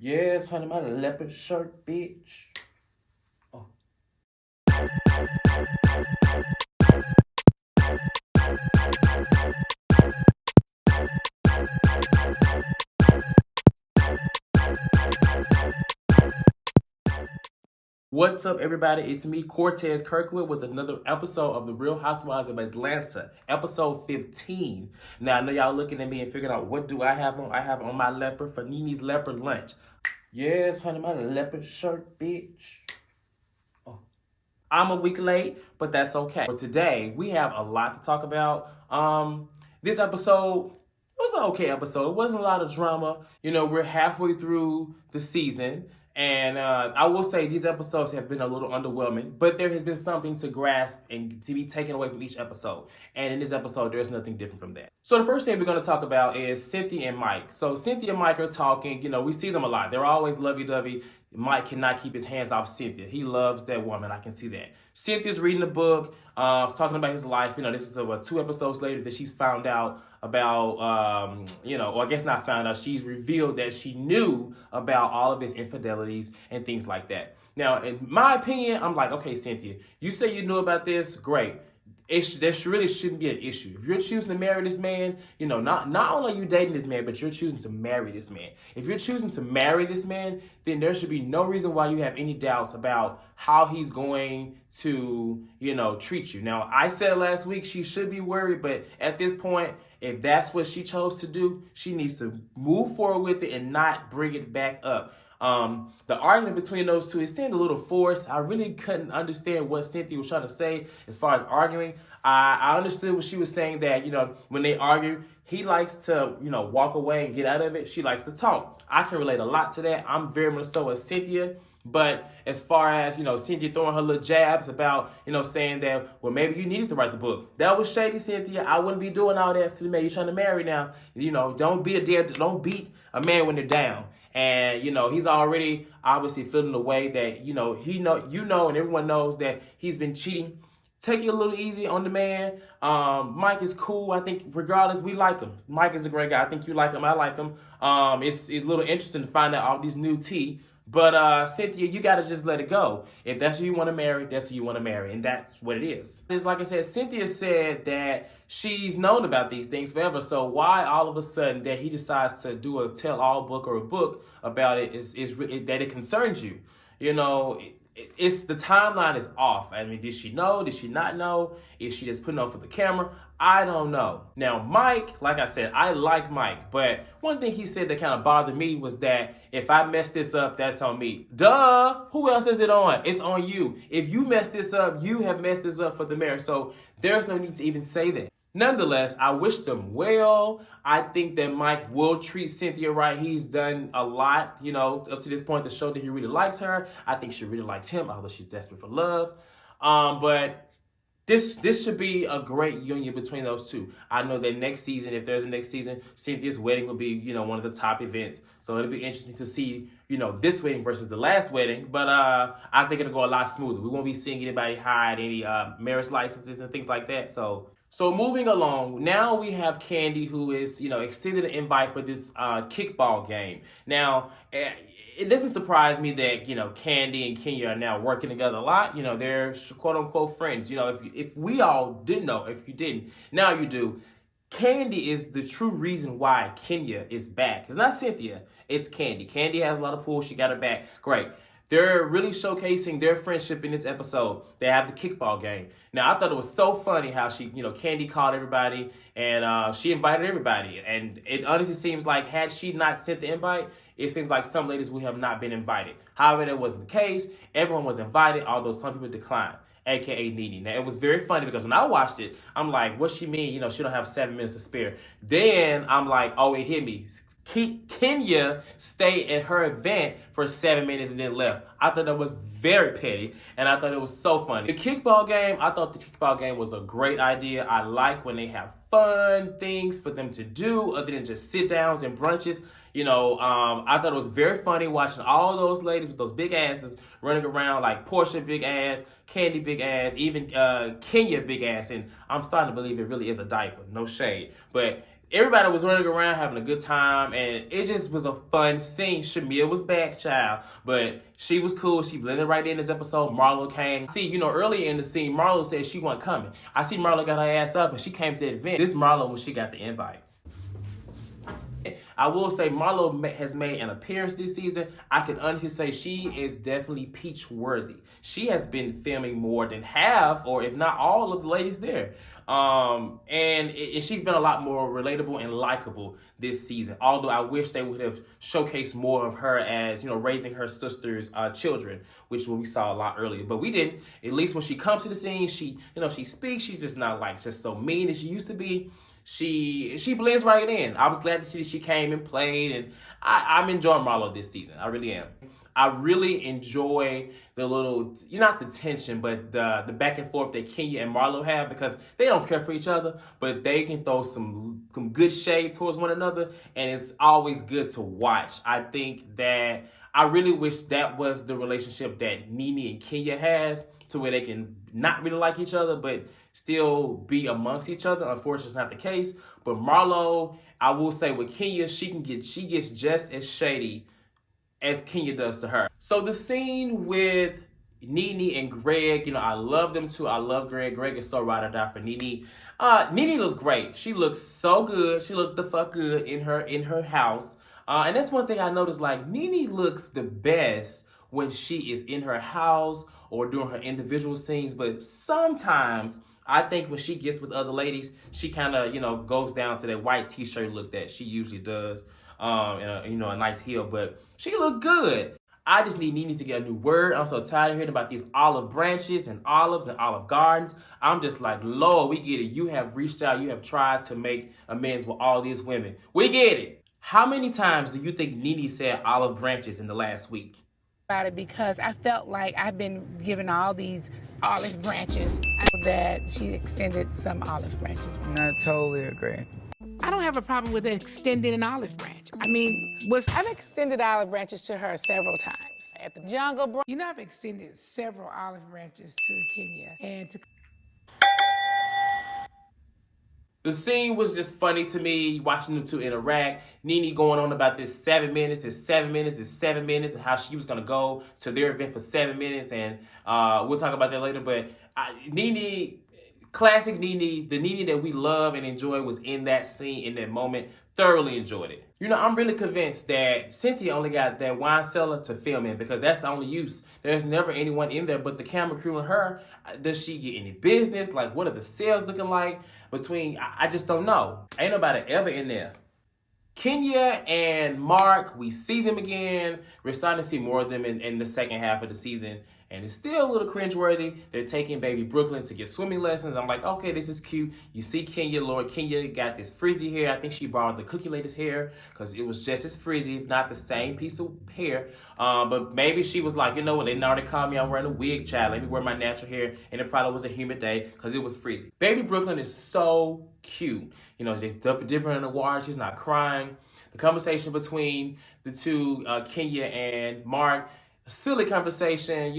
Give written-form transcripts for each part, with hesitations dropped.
Yes, honey, my leopard shirt, bitch. Oh. What's up, everybody? It's me, Cortez Kirkwood, with another episode of The Real Housewives of Atlanta, episode 15. Now, I know y'all looking at me and figuring out what do I have on. I have on my leopard for Nene's leopard lunch. Yes, honey, my leopard shirt, bitch. Oh. I'm a week late, but that's okay. But today, we have a lot to talk about. This episode was an okay episode. It wasn't a lot of drama. You know, we're halfway through the season. And I will say these episodes have been a little underwhelming, but there has been something to grasp and to be taken away from each episode. And in this episode, there's nothing different from that. So the first thing we're going to talk about is Cynthia and Mike. So Cynthia and Mike are talking. You know, we see them a lot. They're always lovey-dovey. Mike cannot keep his hands off Cynthia. He loves that woman. I can see that. Cynthia's reading a book, talking about his life. You know, this is 2 episodes later that she's found out about, or I guess not found out. She's revealed that she knew about all of his infidelities and things like that. Now, in my opinion, I'm like, okay, Cynthia, you say you knew about this. Great. There really shouldn't be an issue. If you're choosing to marry this man, you know, not only are you dating this man, but you're choosing to marry this man. If you're choosing to marry this man, then there should be no reason why you have any doubts about how he's going to, treat you. Now, I said last week she should be worried, but at this point, if that's what she chose to do, she needs to move forward with it and not bring it back up. The argument between those two, it seemed a little forced. I really couldn't understand what Cynthia was trying to say as far as arguing. I understood what she was saying, that, when they argue, he likes to, walk away and get out of it. She likes to talk. I can relate a lot to that. I'm very much so as Cynthia. But as far as, Cynthia throwing her little jabs about, saying that, well, maybe you needed to write the book. That was shady, Cynthia. I wouldn't be doing all that to the man you're trying to marry now. Don't beat a man when they're down. And, he's already obviously feeling the way that, and everyone knows that he's been cheating. Take it a little easy on the man. Mike is cool. I think regardless, we like him. Mike is a great guy. I think you like him. I like him. It's a little interesting to find out all these new tea. But Cynthia, you got to just let it go. If that's who you want to marry, that's who you want to marry. And that's what it is. It's like I said, Cynthia said that she's known about these things forever. So why all of a sudden that he decides to do a tell-all book or a book about it is that it concerns you? It's the timeline is off. I mean, did she know? Did she not know? Is she just putting on for the camera? I don't know. Now, Mike, like I said, I like Mike, but one thing he said that kind of bothered me was that if I mess this up, that's on me. Duh! Who else is it on? It's on you. If you mess this up, you have messed this up for the marriage. So there's no need to even say that. Nonetheless, I wish them well. I think that Mike will treat Cynthia right. He's done a lot, up to this point to show that he really likes her. I think she really likes him, although she's desperate for love. But this should be a great union between those two. I know that next season, if there's a next season, Cynthia's wedding will be, one of the top events. So it'll be interesting to see, this wedding versus the last wedding. But I think it'll go a lot smoother. We won't be seeing anybody hide any marriage licenses and things like that. So moving along, now we have Kandi, who is, extended an invite for this kickball game. Now, it doesn't surprise me that, Kandi and Kenya are now working together a lot. They're quote-unquote friends. If we all didn't know, if you didn't, now you do. Kandi is the true reason why Kenya is back. It's not Cynthia, it's Kandi. Kandi has a lot of pull. She got her back. Great. They're really showcasing their friendship in this episode. They have the kickball game. Now, I thought it was so funny how she, Kandi called everybody and she invited everybody. And it honestly seems like had she not sent the invite, it seems like some ladies would have not been invited. However, that wasn't the case. Everyone was invited, although some people declined, aka Nene. Now, it was very funny because when I watched it, I'm like, what she mean? She don't have 7 minutes to spare. Then I'm like, oh, it hit me. Kenya stayed at her event for 7 minutes and then left. I thought that was very petty, and I thought it was so funny. The kickball game, I thought the kickball game was a great idea. I like when they have fun things for them to do other than just sit downs and brunches. I thought it was very funny watching all those ladies with those big asses running around, like Portia big ass, Kandi big ass, even Kenya big ass, and I'm starting to believe it really is a diaper. No shade, but everybody was running around having a good time, and it just was a fun scene. Shamia was back, child, but she was cool. She blended right in this episode. Marlo came. See, earlier in the scene, Marlo said she wasn't coming. I see Marlo got her ass up, and she came to the event. This Marlo when she got the invite. I will say Marlo has made an appearance this season. I can honestly say she is definitely peach worthy. She has been filming more than half, or if not all, of the ladies there. And she's been a lot more relatable and likable this season. Although I wish they would have showcased more of her as, raising her sister's children, which we saw a lot earlier. But we didn't. At least when she comes to the scene, she speaks. She's just not like just so mean as she used to be. She blends right in. I was glad to see that she came and played, and I'm enjoying Marlo this season. I really am. I really enjoy the little, not the tension, but the back and forth that Kenya and Marlo have, because they don't care for each other, but they can throw some good shade towards one another, and it's always good to watch. I think that I really wish that was the relationship that Nene and Kenya has, to where they can not really like each other, but still be amongst each other. Unfortunately, it's not the case. But Marlo, I will say with Kenya, she gets just as shady as Kenya does to her. So the scene with Nene and Greg, I love them too. I love Greg. Greg is so ride or die for Nene. Nene looked great. She looked so good. She looked the fuck good in her house. And that's one thing I noticed, like, Nene looks the best when she is in her house or doing her individual scenes. But sometimes I think when she gets with other ladies, she kind of, goes down to that white t-shirt look that she usually does, and a nice heel. But she looked good. I just need Nene to get a new word. I'm so tired of hearing about these olive branches and olives and olive gardens. I'm just like, Lord, we get it. You have reached out. You have tried to make amends with all these women. We get it. How many times do you think Nene said olive branches in the last week? About it, because I felt like I've been given all these olive branches, that she extended some olive branches. I totally agree. I don't have a problem with extending an olive branch. I've extended olive branches to her several times. At the Jungle I've extended several olive branches to Kenya and to... The scene was just funny to me, watching them two interact. Nene going on about this 7 minutes, and how she was going to go to their event for 7 minutes. And we'll talk about that later. But Nene, classic Nene, the Nene that we love and enjoy, was in that scene, in that moment. Thoroughly enjoyed it. I'm really convinced that Cynthia only got that wine cellar to film in, because that's the only use. There's never anyone in there but the camera crew and her. Does she get any business? Like, what are the sales looking like between? I just don't know. Ain't nobody ever in there. Kenya and Marc, we see them again. We're starting to see more of them in the second half of the season. And it's still a little cringeworthy. They're taking baby Brooklyn to get swimming lessons. I'm like, okay, this is cute. You see Kenya, Lord Kenya got this frizzy hair. I think she borrowed the cookie lady's hair, because it was just as frizzy, if not the same piece of hair. But maybe she was like, they already called me, I'm wearing a wig, child. Let me wear my natural hair. And it probably was a humid day, because it was frizzy. Baby Brooklyn is so cute. She's dipping in the water. She's not crying. The conversation between the two, Kenya and Marc, silly conversation.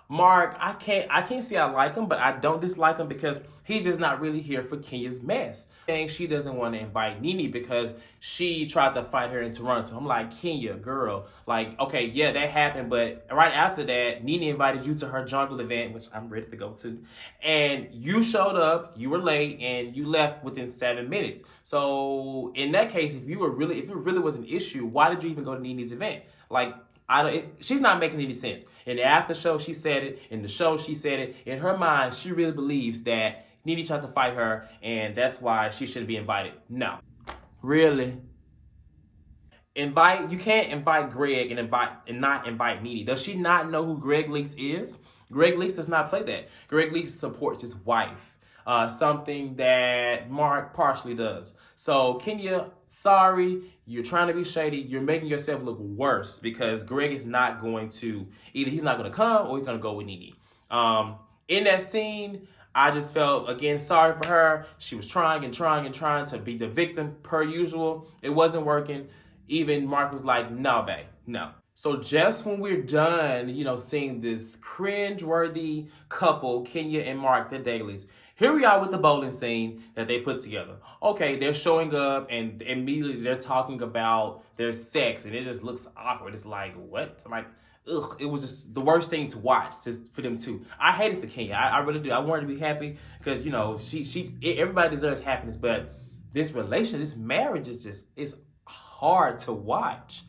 Marc, I can't say I like him, but I don't dislike him, because he's just not really here for Kenya's mess. And she doesn't want to invite Nene because she tried to fight her in Toronto. I'm like, Kenya, girl, like, okay, yeah, that happened, but right after that, Nene invited you to her jungle event, which I'm ready to go to, and you showed up, you were late, and you left within 7 minutes. So in that case, if it really was an issue, why did you even go to Nene's event? Like, she's not making any sense. In the after show, she said it. In the show, she said it. In her mind, she really believes that Nene tried to fight her, and that's why she shouldn't be invited. No. Really? You can't invite Greg and not invite Nene. Does she not know who Greg Leaks is? Greg Leaks does not play that. Greg Leaks supports his wife. Something that Marc partially does. So Kenya, sorry, you're trying to be shady. You're making yourself look worse, because Greg is not going to, either he's not going to come or he's going to go with Nene. In that scene, I just felt, again, sorry for her. She was trying to be the victim per usual. It wasn't working. Even Marc was like, no, babe, no. So just when we're done, seeing this cringe-worthy couple, Kenya and Marc, the dailies, Here we are with the bowling scene that they put together. Okay, they're showing up and immediately they're talking about their sex and it just looks awkward. It's like, what? Like, ugh, it was just the worst thing to watch just for them too. I hate it for Kenya. I really do. I want her to be happy because, you know, everybody deserves happiness, but this relation, this marriage is just, it's hard to watch.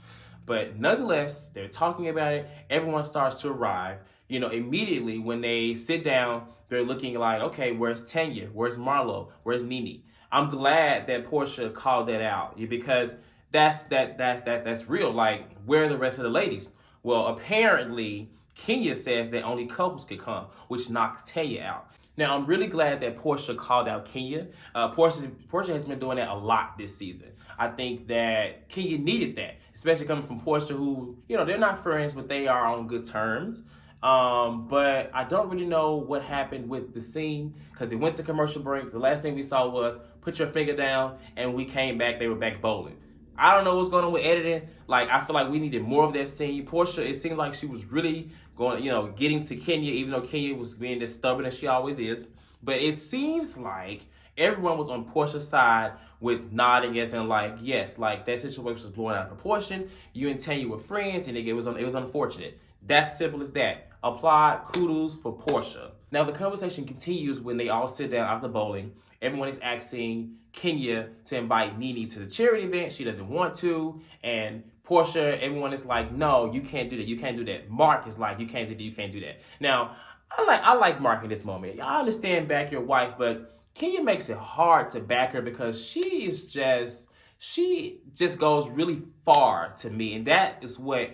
But nonetheless, they're talking about it. Everyone starts to arrive. You know, immediately when they sit down, they're looking like, okay, where's Tanya? Where's Marlo? Where's Nene? I'm glad that Portia called that out because that's real. Like, where are the rest of the ladies? Well, apparently, Kenya says that only couples could come, which knocks Tanya out. Now, I'm really glad that Portia called out Kenya. Portia has been doing that a lot this season. I think that Kenya needed that, especially coming from Portia, who, you know, they're not friends, but they are on good terms. But I don't really know what happened with the scene because it went to commercial break. The last thing we saw was put your finger down, and we came back. They were back bowling. I don't know what's going on with editing. Like, I feel like we needed more of that scene. Portia, it seemed like she was really going, you know, getting to Kenya, even though Kenya was being as stubborn as she always is. But it seems like everyone was on Portia's side with nodding as in like, yes, like that situation was blowing out of proportion. You and Tanya were friends, and it was unfortunate. That's simple as that. Applaud, kudos for Portia. Now the conversation continues when they all sit down after bowling. Everyone is asking Kenya to invite Nene to the charity event. She doesn't want to. And Portia, everyone is like, no, you can't do that. You can't do that. Marc is like, you can't do that. You can't do that. Now, I like Marc in this moment. I understand back your wife, but Kenya makes it hard to back her because she just goes really far to me. And that is what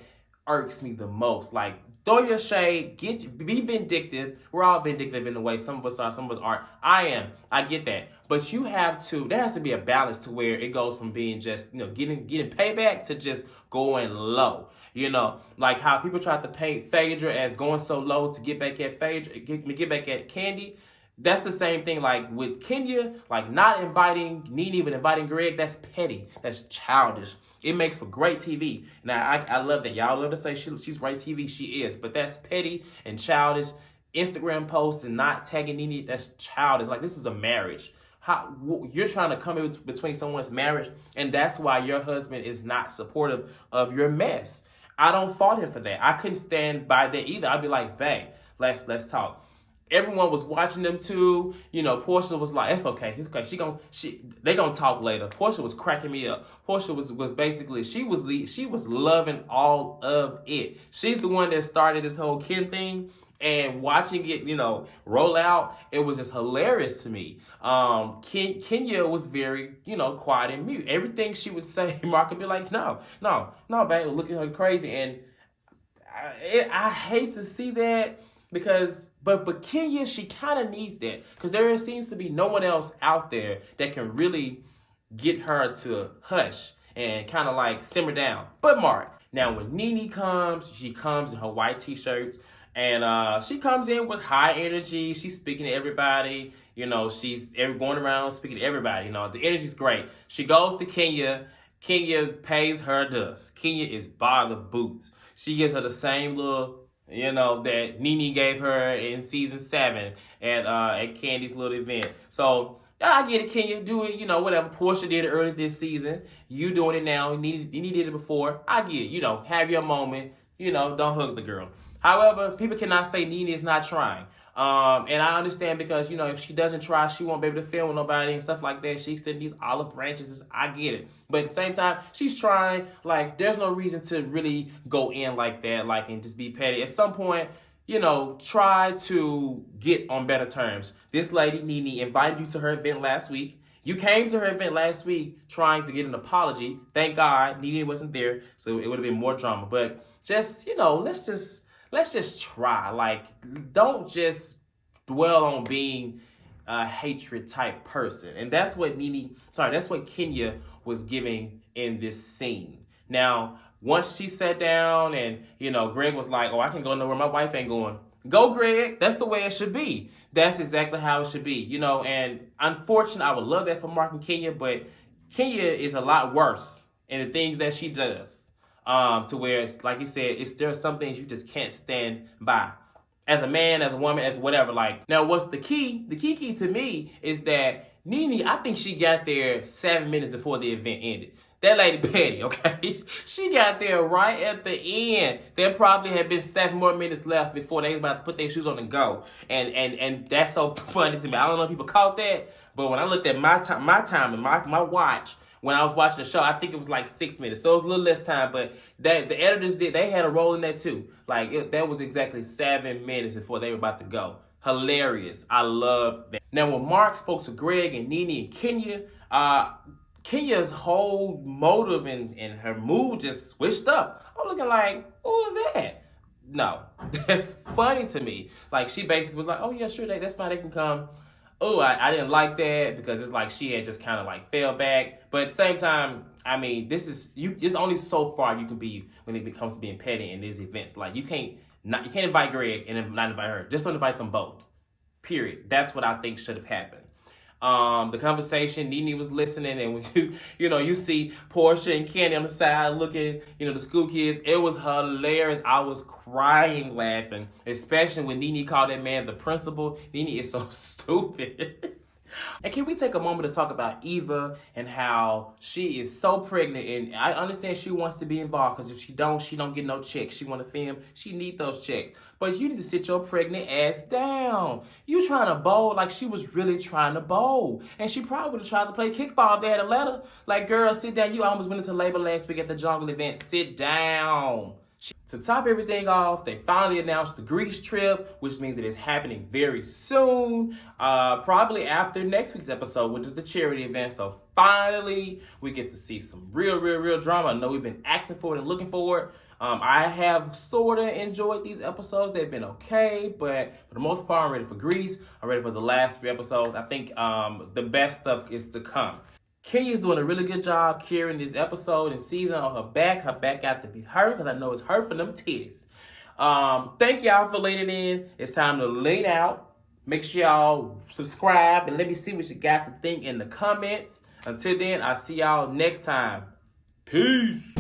irks me the most. Like, throw your shade, be vindictive. We're all vindictive in a way. Some of us are, some of us aren't. I am. I get that. But there has to be a balance to where it goes from being just, you know, getting payback to just going low. You know, like how people try to paint Phaedra as going so low to get back at Phaedra, get back at Kandi. That's the same thing, like with Kenya, like not inviting Nene, but inviting Greg. That's petty. That's childish. It makes for great TV. Now, I love that. Y'all love to say she's great TV. She is. But that's petty and childish. Instagram posts and not tagging Nene, that's childish. Like, this is a marriage. You're trying to come in between someone's marriage, and that's why your husband is not supportive of your mess. I don't fault him for that. I couldn't stand by that either. I'd be like, babe, let's talk. Everyone was watching them too. You know, Portia was like, it's okay. It's okay. They gonna talk later. Portia was cracking me up. Portia was basically, she was loving all of it. She's the one that started this whole Ken thing, and watching it, you know, roll out, it was just hilarious to me. Kenya was very, you know, quiet and mute. Everything she would say, Marc would be like, no, babe, look at her crazy. And I hate to see that because, but Kenya, she kind of needs that because there seems to be no one else out there that can really get her to hush and kind of like simmer down. But Marc. Now, when Nene comes, she comes in her white t-shirts and she comes in with high energy. She's speaking to everybody. You know, she's going around speaking to everybody. You know, the energy's great. She goes to Kenya. Kenya pays her dust. Kenya is by the boots. She gives her the same little, you know, that Nene gave her in season 7 at Kandi's little event. So I get it, Kenya, do it, you know, whatever. Portia did it early this season. You doing it now. Nene did it before. I get it. You know, have your moment. You know, don't hug the girl. However, people cannot say Nene is not trying. And I understand because, you know, if she doesn't try, she won't be able to film with nobody and stuff like that. She extended these olive branches. I get it. But at the same time, she's trying. Like, there's no reason to really go in like that, like, and just be petty. At some point, you know, try to get on better terms. This lady, Nene, invited you to her event last week. You came to her event last week trying to get an apology. Thank God Nene wasn't there, so it would have been more drama. But just, you know, let's just try. Like, don't just dwell on being a hatred type person. And that's what that's what Kenya was giving in this scene. Now, once she sat down and, you know, Greg was like, oh, I can go nowhere my wife ain't going. Go, Greg. That's the way it should be. That's exactly how it should be. You know, and unfortunately, I would love that for Marc and Kenya, but Kenya is a lot worse in the things that she does. To where, it's, like you said, there are some things you just can't stand by. as a man, as a woman, as whatever. Like, now what's the key? The key to me is that Nene, I think she got there 7 minutes before the event ended. That lady petty, okay? She got there right at the end. There probably had been 7 more minutes left before they was about to put their shoes on and go. And that's so funny to me. I don't know if people caught that, but when I looked at my time and my watch, when I was watching the show, I think it was like 6 minutes. So it was a little less time, but that the editors they had a role in that too. Like, that was exactly 7 minutes before they were about to go. Hilarious. I love that. Now, when Marc spoke to Greg and Nene and Kenya, Kenya's whole motive and her mood just switched up. I'm looking like, who is that? No, that's funny to me. Like, she basically was like, oh yeah, sure, that's fine, they can come. Oh, I didn't like that because it's like she had just kind of like fell back. But at the same time, I mean, it's only so far you can be when it comes to being petty in these events. Like, you can't invite Greg and not invite her. Just don't invite them both. Period. That's what I think should have happened. The conversation, Nene was listening, and when you see Portia and Kandi on the side looking, the school kids, it was hilarious. I was crying laughing, especially when Nene called that man the principal. Nene is so stupid. And can we take a moment to talk about Eva and how she is so pregnant? And I understand she wants to be involved because if she don't get no checks. She want to film. She need those checks. But you need to sit your pregnant ass down. You trying to bowl like she was really trying to bowl. And she probably would have tried to play kickball if they had a letter. Like, girl, sit down. You almost went into labor last week at the jungle event. Sit down. To top everything off, they finally announced the Greece trip, which means it is happening very soon, probably after next week's episode, which is the charity event. So finally, we get to see some real drama. I know we've been asking for it and looking for it. I have sort of enjoyed these episodes. They've been okay, but for the most part, I'm ready for Greece. I'm ready for the last 3 episodes. I think the best stuff is to come. Kenya's doing a really good job carrying this episode and season on her back. Her back got to be hurt because I know it's hurt for them titties. Thank y'all for leaning in. It's time to lean out. Make sure y'all subscribe and let me see what you got to think in the comments. Until then, I'll see y'all next time. Peace.